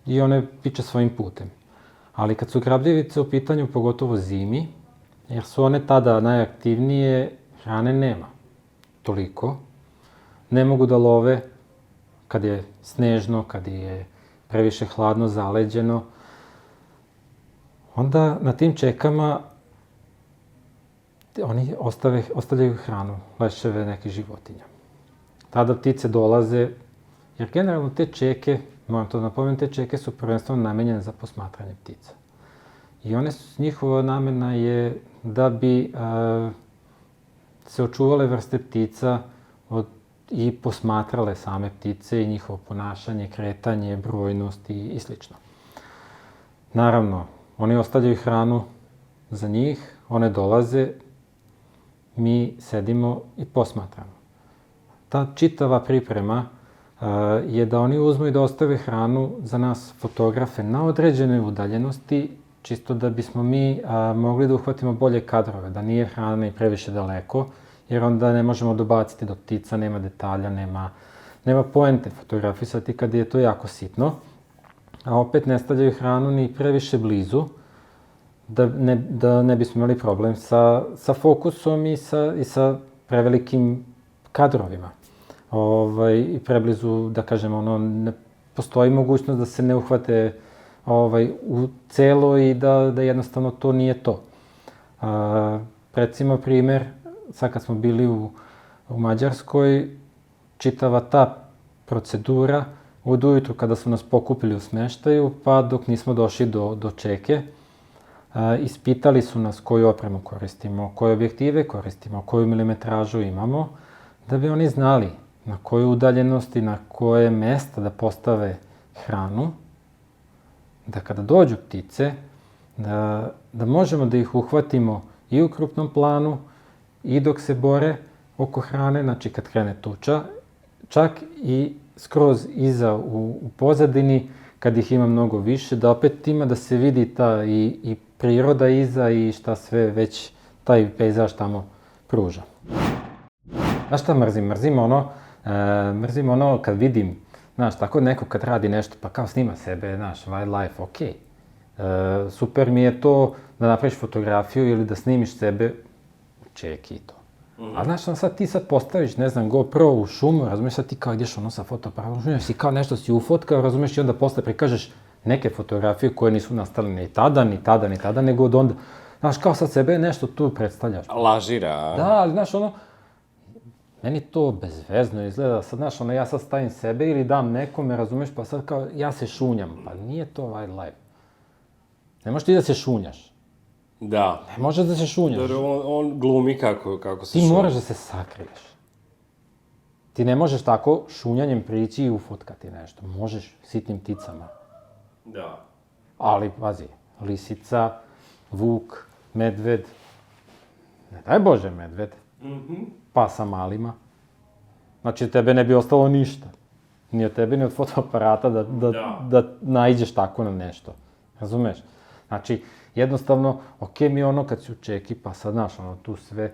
i one piče svojim putem. Ali kad su grabljivice u pitanju, pogotovo zimi, jer su one tada najaktivnije, hrane nema toliko. Ne mogu da love kad je snežno, kad je previše hladno, zaleđeno. Onda na tim čekama oni ostavljaju hranu, leševe nekih životinja. Tada ptice dolaze, jer generalno te čeke, moram to da napomenem, te čeke su prvenstveno namenjene za posmatranje ptica. I njihova namena je da bi se očuvale vrste ptica i posmatrale same ptice i njihovo ponašanje, kretanje, brojnost i slično. Naravno, oni ostavljaju hranu za njih, one dolaze, mi sedimo i posmatramo. Ta čitava priprema je da oni uzmu i da ostave hranu za nas fotografe na određenoj udaljenosti, čisto da bismo mi mogli da uhvatimo bolje kadrove, da nije hrana i previše daleko, jer onda ne možemo dobaciti do ptica, nema detalja, nema poente fotografisati kad je to jako sitno. A opet ne stavljaju hranu ni previše blizu, da ne bismo imali problem sa fokusom i sa prevelikim kadrovima. I preblizu, da kažem, ne postoji mogućnost da se ne uhvate u celo i da jednostavno to nije to. Recimo primer, sad kad smo bili u Mađarskoj, čitava ta procedura od ujutru kada su nas pokupili u smeštaju, pa dok nismo došli do čeke, ispitali su nas koju opremu koristimo, koje objektive koristimo, koju milimetražu imamo, da bi oni znali na koju udaljenosti, na koje mesta da postave hranu, da kada dođu ptice, da možemo da ih uhvatimo i u krupnom planu i dok se bore oko hrane, znači kad krene tuča, čak i skroz iza u pozadini, kad ih ima mnogo više, da opet ima da se vidi ta i priroda iza i šta sve već taj pejzaž tamo pruža. Znaš šta mrzim? Mrzim ono kad vidim, znaš, tako neko kad radi nešto, pa kao snima sebe, znaš, wildlife, okej. Super mi je to da napraviš fotografiju ili da snimiš sebe u čeki i to. A znaš, sad ti postaviš, ne znam, GoPro u šumu, razumiješ, sad ti kao ideš sa fotoaparatom, razumiješ, i kao nešto si ufotkao, razumiješ, i onda posle prikažeš neke fotografije koje nisu nastale ni tada, nego od onda. Znaš, kao sad sebe nešto tu predstavljaš. Lažira. Da, ali znaš, meni to bezvezno izgleda, sad, znaš, ja sad stavim sebe ili dam nekome, razumiješ, pa sad kao, ja se šunjam, pa nije to wildlife. Ne možeš ti da se šunjaš. Da. Ne možeš da se šunjaš. Jer on glumi kako se šunja. Ti moraš da se sakriješ. Ti ne možeš tako šunjanjem prići i ufotkati nešto. Možeš sitnim pticama. Da. Ali, pazi, lisica, vuk, medved, ne daj Bože medved, pa sa malima. Znači, tebe ne bi ostalo ništa. Ni od tebe, ni od fotoaparata da naiđeš tako na nešto. Razumeš? Znači, jednostavno, mi kad si u čeki, pa sad, znaš, tu sve,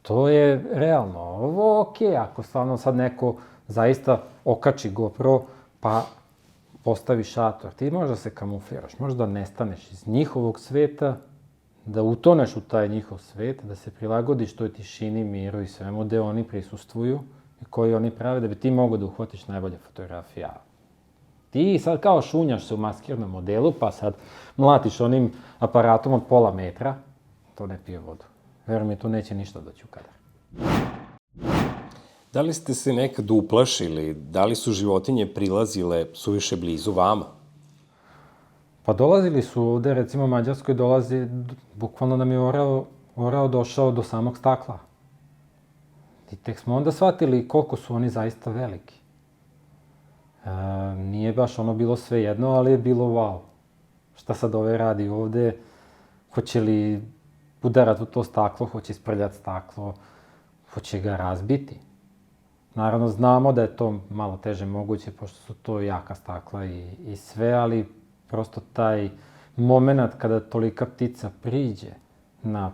to je realno. Ovo ako stvarno sad neko zaista okači GoPro, pa postavi šator, ti možda se kamufliraš, možda nestaneš iz njihovog sveta, da utoneš u taj njihov svet, da se prilagodiš toj tišini, miru i svemu gde oni prisustvuju i koji oni prave, da bi ti mogao da uhvatiš najbolje fotografije. Ti sad kao šunjaš se u maskirnom modelu, pa sad mlatiš onim aparatom od pola metra, to ne pije vodu. Verujem mi, to neće ništa doći u kadar. Da li ste se nekad uplašili? Da li su životinje prilazile suviše blizu vama? Pa dolazili su ovde, recimo u Mađarskoj dolazi, bukvalno nam je orao došao do samog stakla. I tek smo onda shvatili koliko su oni zaista veliki. Nije baš ono bilo sve jedno, ali je bilo wow. Šta sad radi ovde? Hoće li udarati u to staklo, hoće isprljati staklo, hoće ga razbiti. Naravno, znamo da je to malo teže moguće, pošto su to jaka stakla i sve, ali prosto taj moment kada tolika ptica priđe na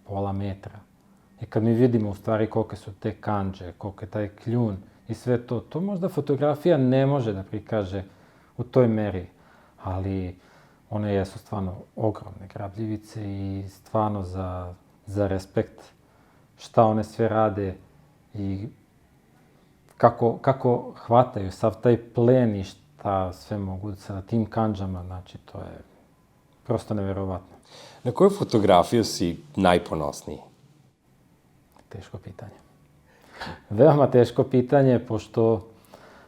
pola metra i kad mi vidimo u stvari kolike su te kandže, koliko je taj kljun i sve to, to možda fotografija ne može da prikaže u toj meri, ali one jesu stvarno ogromne grabljivice i stvarno za respekt šta one sve rade i kako hvataju sav taj plen i šta sve mogu sa tim kandžama, znači to je prosto neverovatno. Na koju fotografiju si najponosniji? Teško pitanje. Veoma teško pitanje, pošto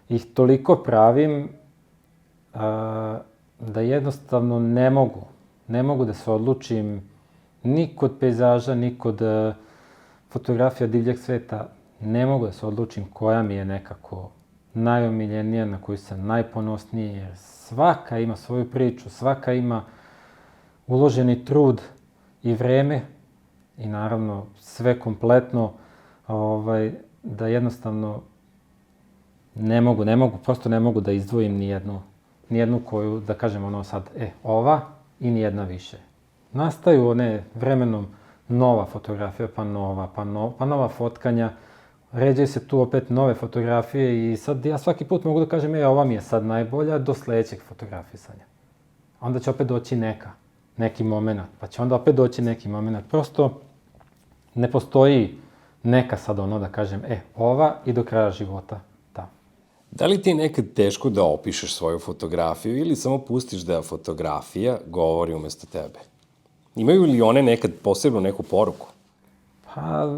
ih toliko pravim da jednostavno ne mogu da se odlučim ni kod pejzaža, ni kod fotografija divljeg sveta. Ne mogu da se odlučim koja mi je nekako najomiljenija, na koju sam najponosniji, jer svaka ima svoju priču, svaka ima uloženi trud i vreme i naravno sve kompletno, da jednostavno prosto ne mogu da izdvojim nijednu koju, da kažem sad, ova i nijedna više. Nastaju one vremenom nova fotografija, pa nova fotkanja, ređaju se tu opet nove fotografije i sad ja svaki put mogu da kažem, ova mi je sad najbolja do sledećeg fotografisanja. Onda će opet doći neki moment, pa će onda opet doći neki moment. Prosto ne postoji neka sad da kažem, ova i do kraja života, ta. Da li ti je nekad teško da opišeš svoju fotografiju ili samo pustiš da fotografija govori umesto tebe? Imaju li one nekad posebno neku poruku? Pa,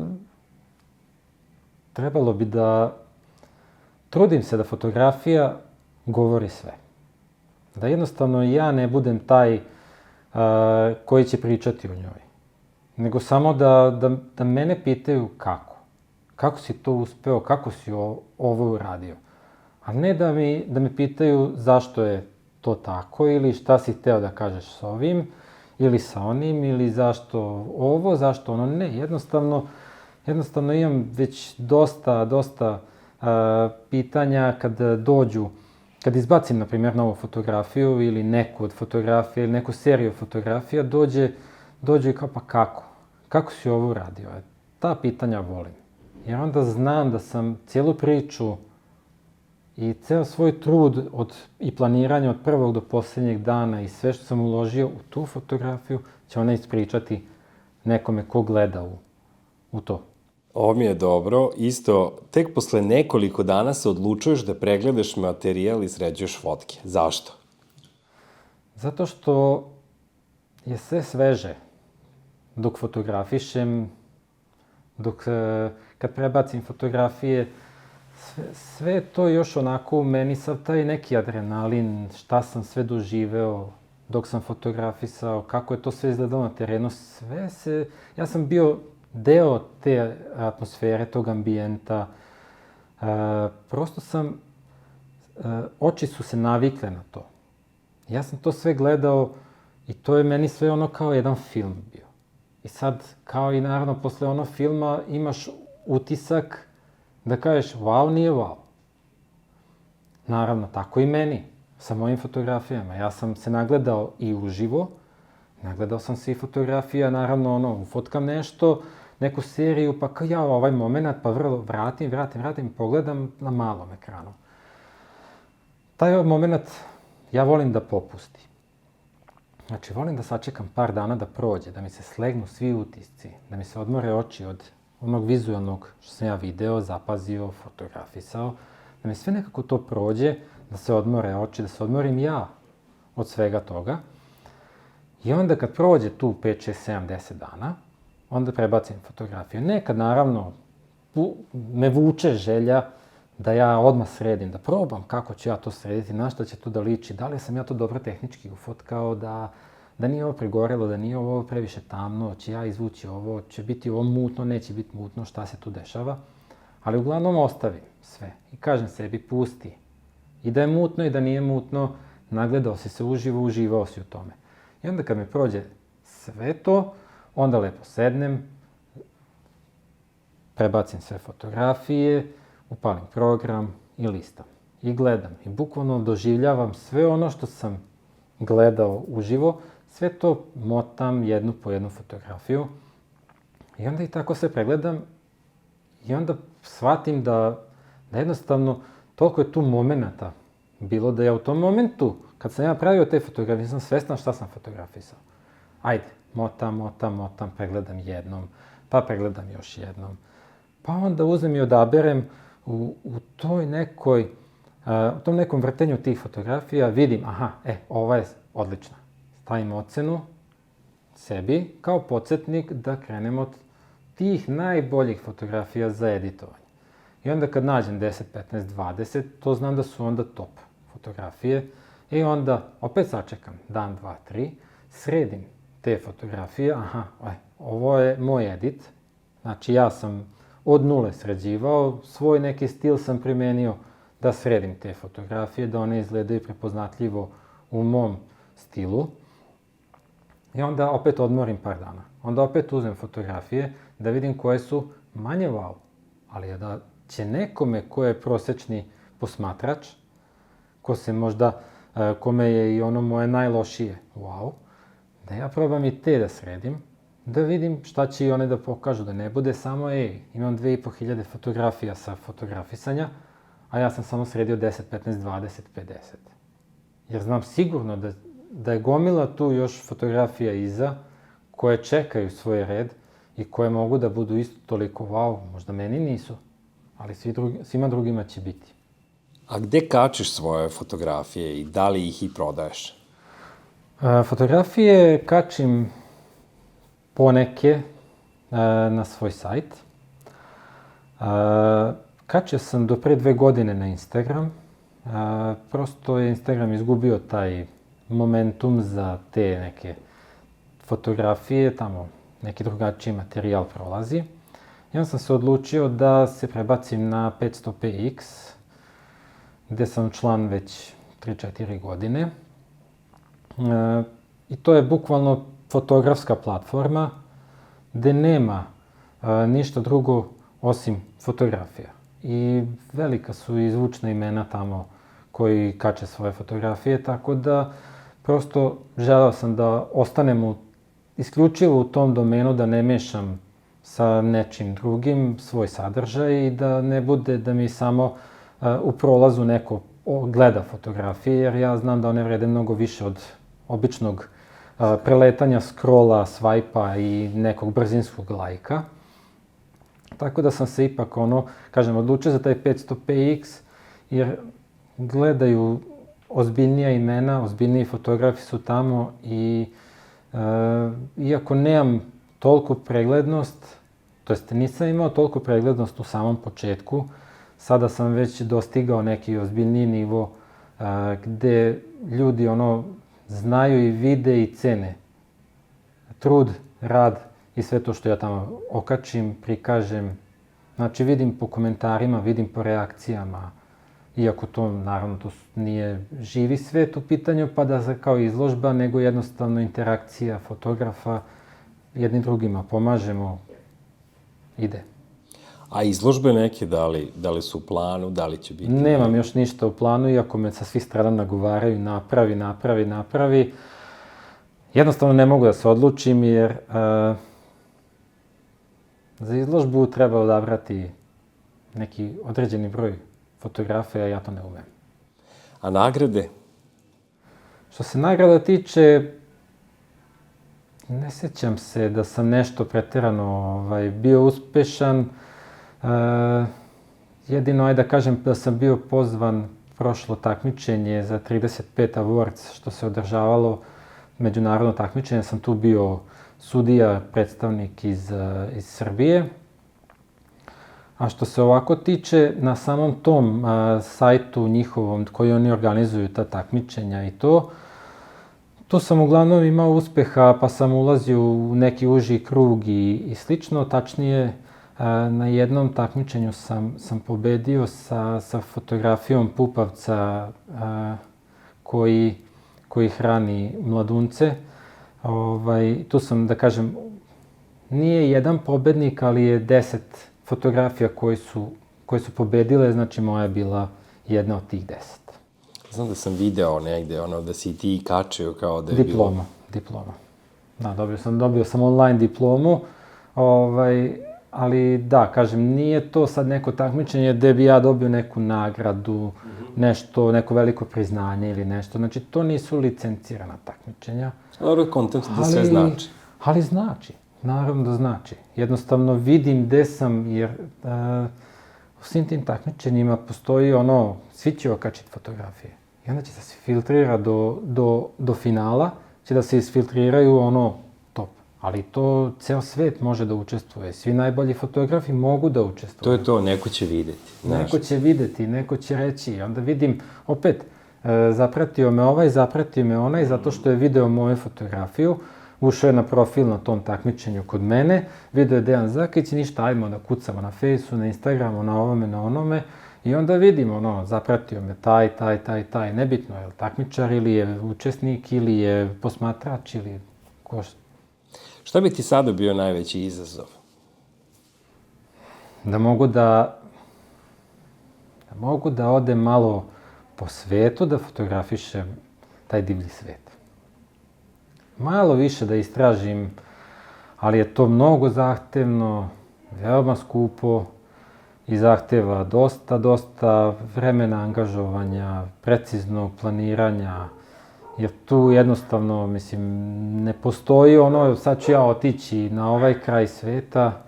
trebalo bi da trudim se da fotografija govori sve. Da jednostavno ja ne budem taj koji će pričati o njoj. Nego samo da mene pitaju kako. Kako si to uspeo, kako si ovo uradio. A ne da me pitaju zašto je to tako ili šta si hteo da kažeš s ovim ili sa onim ili zašto ovo, zašto ono. Ne, jednostavno imam već dosta pitanja kad izbacim, na primjer, novu fotografiju ili neku od fotografija ili neku seriju fotografija, dođe i kao pa kako? Kako si ovo uradio? Ta pitanja volim. Jer onda znam da sam cijelu priču i ceo svoj trud i planiranje od prvog do posljednjeg dana i sve što sam uložio u tu fotografiju će ona ispričati nekome ko gleda u to. Ovo mi je dobro. Isto, tek posle nekoliko dana se odlučuješ da pregledaš materijal i sređuješ fotke. Zašto? Zato što je sve sveže. Dok fotografišem, kad prebacim fotografije, sve je to još onako u meni, sav taj neki adrenalin, šta sam sve doživeo dok sam fotografisao, kako je to sve izgledalo na terenu, ja sam bio deo te atmosfere, tog ambijenta, prosto oči su se navikle na to. Ja sam to sve gledao i to je meni sve ono kao jedan film bio. I sad, kao i naravno posle onog filma, imaš utisak da kažeš wow, nije wow. Naravno, tako i meni, sa mojim fotografijama. Ja sam se nagledao i uživo, nagledao sam se i fotografija, naravno, ufotkam nešto, neku seriju, pa kao ja ovaj moment, pa vrlo vratim, pogledam na malom ekranu. Taj moment ja volim da popustim. Znači, volim da sačekam par dana da prođe, da mi se slegnu svi utisci, da mi se odmore oči od onog vizualnog što sam ja video, zapazio, fotografisao, da mi sve nekako to prođe, da se odmore oči, da se odmorim ja od svega toga. I onda kad prođe tu 5, 6, 7, 10 dana, onda prebacim fotografiju. Nekad, naravno, me vuče želja da ja odmah sredim, da probam kako ću ja to srediti, na šta će to da liči, da li sam ja to dobro tehnički ufotkao, da nije ovo pregorelo, da nije ovo previše tamno, će ja izvući ovo, će biti ovo mutno, neće biti mutno, šta se tu dešava. Ali uglavnom ostavim sve i kažem sebi pusti. I da je mutno i da nije mutno, nagledao si se uživo, uživao si u tome. I onda kad mi prođe sve to, onda lepo sednem, prebacim sve fotografije, upalim program i listam. I gledam. I bukvalno doživljavam sve ono što sam gledao uživo, sve to motam jednu po jednu fotografiju. I onda i tako sve pregledam i onda shvatim da jednostavno toliko je tu momenata bilo da ja u tom momentu, kad sam ja pravio te fotografije, nisam svestan šta sam fotografisao. Ajde, motam, pregledam jednom, pa pregledam još jednom. Pa onda uzmem i odaberem u tom nekom vrtenju tih fotografija, vidim, ova je odlična. Stavim ocenu sebi kao podsjetnik da krenem od tih najboljih fotografija za editovanje. I onda kad nađem 10, 15, 20, to znam da su onda top fotografije. I onda opet sačekam dan, 2, 3, sredim te fotografije. Ovo je moj edit. Znači ja sam od nule sređivao, svoj neki stil sam primenio da sredim te fotografije, da one izgledaju prepoznatljivo u mom stilu. I onda opet odmorim par dana. Onda opet uzmem fotografije da vidim koje su manje wow, ali da će nekome ko je prosječni posmatrač, kome je i ono moje najlošije wow, da ja probam i te da sredim, da vidim šta će i one da pokažu, da ne bude samo imam 2500 fotografija sa fotografisanja, a ja sam samo sredio 10, 15, 20, 50. Jer znam sigurno da je gomila tu još fotografija iza, koje čekaju svoj red i koje mogu da budu isto toliko wow, možda meni nisu, ali svima drugima će biti. A gde kačiš svoje fotografije i da li ih i prodaješ? Fotografije kačim poneke na svoj sajt. Kačio sam do pre 2 godine na Instagram. Prosto je Instagram izgubio taj momentum za te neke fotografije, tamo neki drugačiji materijal prolazi. I onda sam se odlučio da se prebacim na 500px, gde sam član već 3-4 godine. I to je bukvalno fotografska platforma gde nema ništa drugo osim fotografija. I velika su i zvučna imena tamo koji kače svoje fotografije, tako da prosto želeo sam da ostanem isključivo u tom domenu, da ne mešam sa nečim drugim svoj sadržaj i da ne bude da mi samo u prolazu neko gleda fotografije, jer ja znam da one vrede mnogo više od običnog preletanja scrolla, svajpa i nekog brzinskog lajka. Tako da sam se ipak odlučio za taj 500px, jer gledaju ozbiljnija imena, ozbiljniji fotografi su tamo i iako nemam toliku preglednost, to jest nisam imao toliku preglednost u samom početku, sada sam već dostigao neki ozbiljniji nivo gde ljudi znaju i vide i cene trud, rad i sve to što ja tamo okačim, prikažem. Znači vidim po komentarima, vidim po reakcijama, iako to naravno to nije živi svet u pitanju pa da se kao izložba, nego jednostavno interakcija fotografa, jedni drugima pomažemo, ide. A izložbe neke, da li su u planu, da li će biti? Nemam još ništa u planu, iako me sa svih strana nagovaraju, napravi. Jednostavno ne mogu da se odlučim, jer za izložbu treba odabrati neki određeni broj fotografija, a ja to ne umem. A nagrade? Što se nagrada tiče, ne sjećam se da sam nešto preterano bio uspešan. Jedino, ajde da kažem da sam bio pozvan prošlo takmičenje za 35 Awards, što se održavalo međunarodno takmičenje. Sam tu bio sudija, predstavnik iz Srbije. A što se ovako tiče, na samom tom sajtu njihovom koji oni organizuju ta takmičenja i to, tu sam uglavnom imao uspeha, pa sam ulazio u neki uži krug i slično. Tačnije, na jednom takmičenju sam pobedio sa fotografijom pupavca koji hrani mladunce. Tu sam, da kažem, nije jedan pobednik, ali je 10 fotografija koje su pobedile, znači moja je bila jedna od tih 10. Znam da sam video negde, da si ti kačio kao da je bilo... Diploma. Da, dobio sam online diplomu, ali da, kažem, nije to sad neko takmičenje gde bi ja dobio neku nagradu, nešto, neko veliko priznanje ili nešto. Znači, to nisu licencirana takmičenja. Dobro, kontent da sve znači. Ali znači, naravno da znači. Jednostavno vidim gde sam, jer u svim tim takmičenjima postoji svi će okačiti fotografije. I onda će da se filtrira do finala, će da se isfiltriraju top. Ali to ceo svet može da učestvuje. Svi najbolji fotografi mogu da učestvuju. To je to, neko će videti. Neko će videti, neko će reći. Onda vidim, opet, zapratio me ovaj, zapratio me onaj, zato što je video moju fotografiju, ušao je na profil na tom takmičenju kod mene, video je Dejan Zakić i ništa, ajmo da kucamo na Fejsu, na Instagramu, na ovome, na onome. I onda vidimo, zapratio me taj, nebitno je li takmičar ili je učesnik ili je posmatrač ili ko što. Šta bi ti sada bio najveći izazov? Da mogu da odem malo po svetu, da fotografišem taj divlji svet. Malo više da istražim, ali je to mnogo zahtevno, veoma skupo i zahteva dosta vremena angažovanja, preciznog planiranja, jer tu jednostavno, mislim, ne postoji sad ću ja otići na ovaj kraj sveta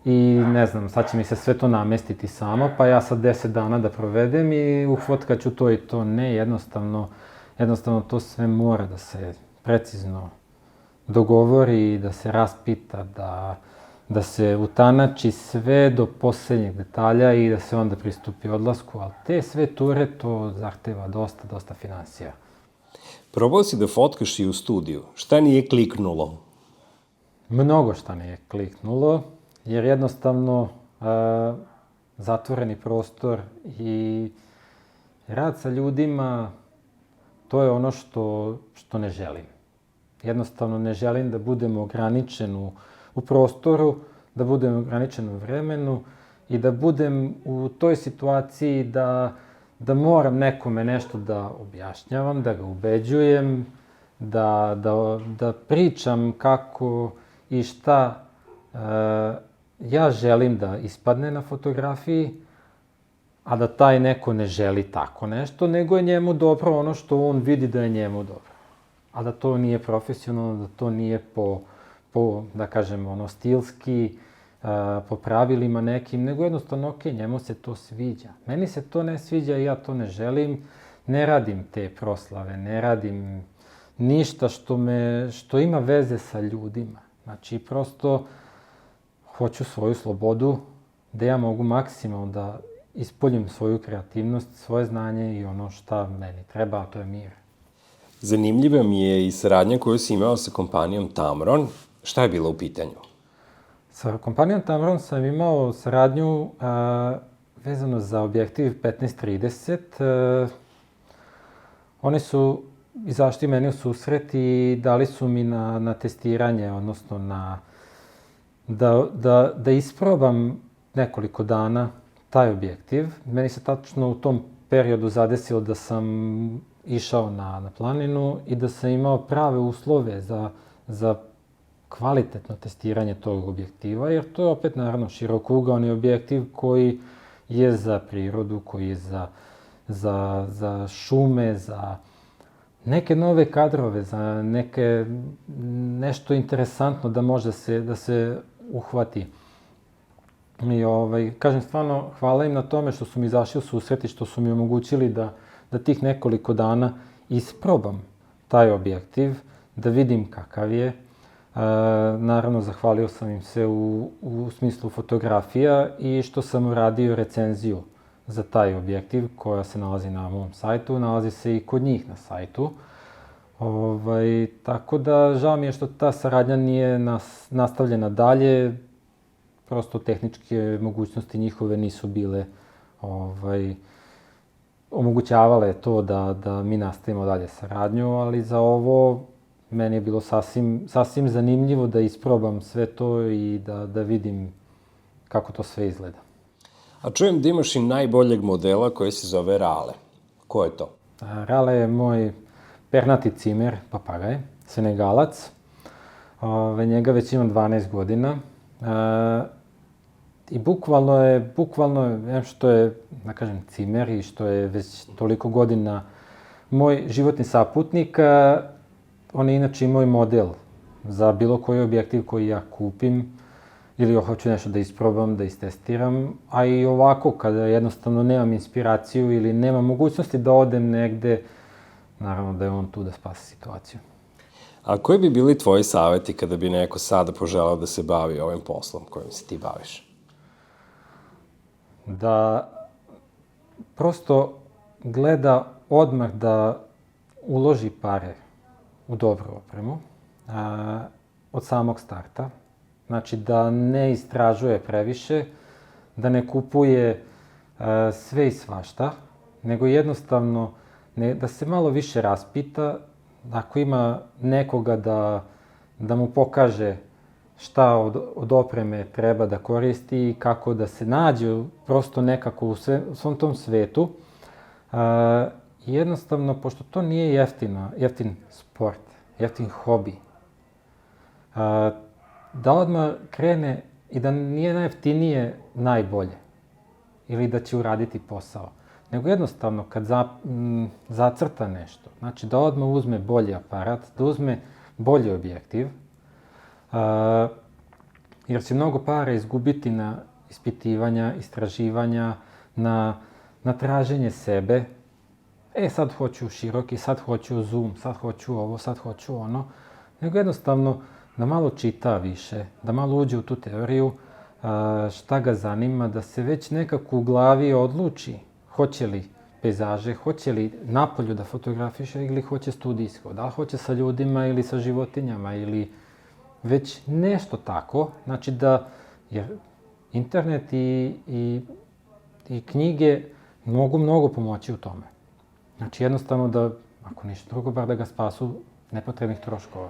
i ne znam, sad će mi se sve to namestiti samo, pa ja sad 10 dana da provedem i ufotkat ću to i to. Ne, jednostavno to sve mora da se precizno dogovori, da se raspita, da se utanači sve do posljednjeg detalja i da se onda pristupi odlasku, ali te sve ture to zahteva dosta finansija. Probao si da fotkaš i u studiju. Šta nije kliknulo? Mnogo šta nije kliknulo, jer jednostavno zatvoreni prostor i rad sa ljudima, to je ono što ne želim. Jednostavno ne želim da budem ograničen u prostoru, da budem ograničen u vremenu i da budem u toj situaciji da moram nekome nešto da objašnjavam, da ga ubeđujem, da pričam kako i šta ja želim da ispadne na fotografiji, a da taj neko ne želi tako nešto, nego je njemu dobro ono što on vidi da je njemu dobro. A da to nije profesionalno, da to nije po da kažem, stilski, po pravilima nekim, nego jednostavno, ok, njemu se to sviđa. Meni se to ne sviđa i ja to ne želim, ne radim te proslave, ne radim ništa što ima veze sa ljudima. Znači, prosto hoću svoju slobodu, da ja mogu maksimalno da ispoljim svoju kreativnost, svoje znanje i ono šta meni treba, a to je mir. Zanimljiva mi je i saradnja koju si imao sa kompanijom Tamron. Šta je bilo u pitanju? Sa kompanijom Tamron sam imao saradnju vezano za objektiv 15-30. Oni su izašli meni u susret i dali su mi na testiranje, odnosno da isprobam nekoliko dana taj objektiv. Meni se tačno u tom periodu zadesilo da sam išao na planinu i da sam imao prave uslove za kvalitetno testiranje tog objektiva, jer to je opet naravno širokougaoni objektiv koji je za prirodu, koji je za šume, za neke nove kadrove, za nešto interesantno da može da se uhvati. I kažem stvarno, hvala im na tome što su mi izašli u susret i što su mi omogućili da tih nekoliko dana isprobam taj objektiv, da vidim kakav je. Naravno, zahvalio sam im se u smislu fotografija i što sam uradio recenziju za taj objektiv koja se nalazi na mom sajtu, nalazi se i kod njih na sajtu. Tako da žao mi je što ta saradnja nije nastavljena dalje, prosto tehničke mogućnosti njihove nisu bile omogućavale to da mi nastavimo dalje saradnju, ali za ovo meni je bilo sasvim zanimljivo da isprobam sve to i da vidim kako to sve izgleda. A čujem da imaš i najboljeg modela koji se zove Rale. Ko je to? Rale je moj pernati cimer, papagaj, Senegalac. Njega već imam 12 godina. I bukvalno, što je, da kažem, cimer i što je već toliko godina moj životni saputnik, on je inače i moj model za bilo koji objektiv koji ja kupim ili hoću nešto da isprobam, da istestiram, a i ovako kada jednostavno nemam inspiraciju ili nemam mogućnosti da odem negde, naravno da je on tu da spasi situaciju. A koji bi bili tvoji saveti kada bi neko sada poželao da se bavi ovim poslom kojim se ti baviš? Da prosto gleda odmah da uloži pare u dobru opremu od samog starta. Znači da ne istražuje previše, da ne kupuje sve i svašta, nego jednostavno da se malo više raspita, ako ima nekoga da mu pokaže šta od opreme treba da koristi i kako da se nađe prosto nekako u svom tom svetu. Jednostavno, pošto to nije jeftin sport, jeftin hobi, da odmah krene i da nije najjeftinije najbolje ili da će uraditi posao, nego jednostavno kad zacrta nešto, znači da odmah uzme bolji aparat, da uzme bolji objektiv, jer će mnogo para izgubiti na ispitivanja, istraživanja, na traženje sebe. Sad hoću široki, sad hoću zoom, sad hoću ovo, sad hoću ono. Nego jednostavno da malo čita više, da malo uđe u tu teoriju, šta ga zanima, da se već nekako u glavi odluči hoće li pejzaže, hoće li napolju da fotografiše ili hoće studijsko, da li hoće sa ljudima ili sa životinjama ili već nešto tako. Znači da, jer internet i knjige mogu mnogo pomoći u tome. Znači jednostavno da, ako ništa drugo, bar da ga spasu nepotrebnih troškova.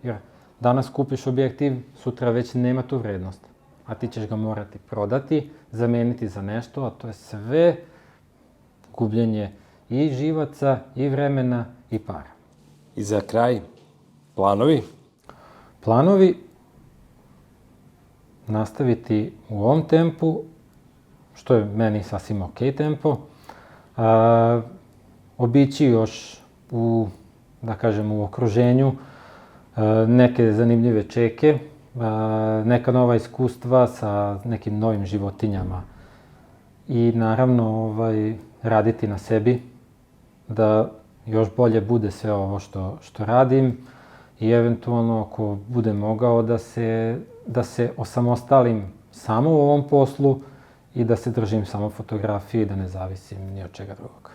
Jer danas kupiš objektiv, sutra već nema tu vrednost, a ti ćeš ga morati prodati, zameniti za nešto, a to je sve gubljenje i živaca, i vremena, i para. I za kraj, planovi? Planovi, nastaviti u ovom tempu, što je meni sasvim ok tempo, obići još u okruženju neke zanimljive čeke, neka nova iskustva sa nekim novim životinjama i naravno raditi na sebi da još bolje bude sve ovo što radim i eventualno ako budem mogao da se osamostalim samo u ovom poslu i da se držim samo fotografije i da ne zavisim ni od čega drugog.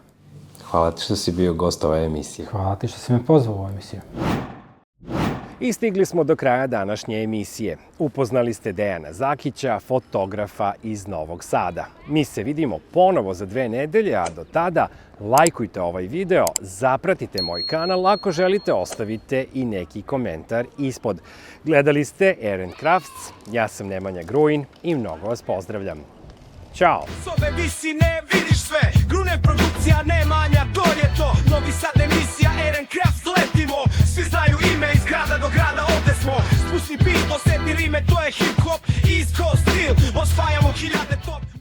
Hvala ti što si bio gost ove emisije. Hvala ti što si me pozvao u ovu emisiju. I stigli smo do kraja današnje emisije. Upoznali ste Dejana Zakića, fotografa iz Novog Sada. Mi se vidimo ponovo za 2 nedelje, a do tada lajkujte ovaj video, zapratite moj kanal, ako želite ostavite i neki komentar ispod. Gledali ste Aaron Crafts, ja sam Nemanja Gruin i mnogo vas pozdravljam. Ćao! S ove visine vidiš sve, Gruner produkcija, Nemanja, to je to. Novi Sad emisija, Aaron Crafts, letimo. Svi znaju ime, iz grada do grada, ovde smo. Spusti beat, osjeti rime, to je hip hop, East Coast stil. Osvajamo hiljade